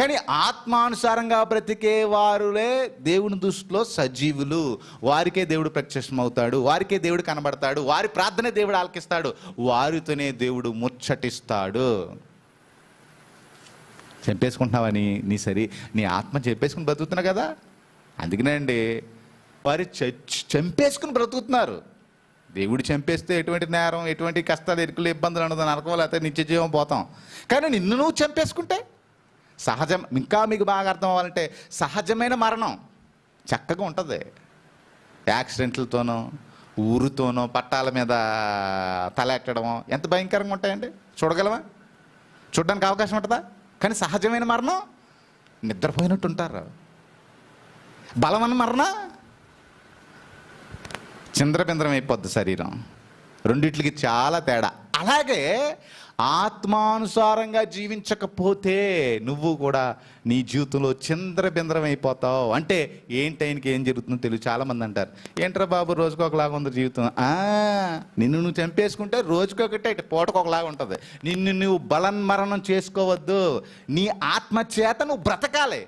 కానీ ఆత్మానుసారంగా బ్రతికే వారులే దేవుని దృష్టిలో సజీవులు. వారికే దేవుడు ప్రత్యక్షమవుతాడు, వారికే దేవుడు కనబడతాడు, వారి ప్రార్థనే దేవుడు ఆలకిస్తాడు, వారితోనే దేవుడు ముచ్చటిస్తాడు. చంపేసుకుంటున్నావని నీ ఆత్మ చంపేసుకుని బ్రతుకుతున్నావు కదా. అందుకనే అండి వారు చంపేసుకుని బ్రతుకుతున్నారు. దేవుడు చంపేస్తే ఎటువంటి నేరం, ఎటువంటి కష్టాలు, ఎరుకులు, ఇబ్బందులు ఉండదు, నరకం లేకపోతే నిత్య జీవం పోతాం. కానీ నిన్ను నువ్వు చంపేసుకుంటే సహజం. ఇంకా మీకు బాగా అర్థం అవ్వాలంటే సహజమైన మరణం చక్కగా ఉంటుంది. యాక్సిడెంట్లతోనో, ఊరుతోనో, పట్టాల మీద తలెట్టడమో ఎంత భయంకరంగా ఉంటాయండి. చూడగలమా? చూడడానికి అవకాశం ఉంటుందా? కానీ సహజమైన మరణం నిద్రపోయినట్టు ఉంటారు. బలమైన మరణం చింద్రబింద్రం అయిపోద్ది శరీరం. రెండిట్లకి చాలా తేడా. అలాగే ఆత్మానుసారంగా జీవించకపోతే నువ్వు కూడా నీ జీవితంలో చింద్రబింద్రం అయిపోతావు. అంటే ఏంటైనకి ఏం జరుగుతుందో తెలియదు. చాలామంది అంటారు, ఏంట్రా బాబు రోజుకొకలాగా ఉంది జీవితం. నిన్ను నువ్వు చంపేసుకుంటే రోజుకొకటే, పూటకొకలాగా ఉంటుంది. నిన్ను నువ్వు బలన్మరణం చేసుకోవద్దు. నీ ఆత్మ చేత నువ్వు బ్రతకాలి.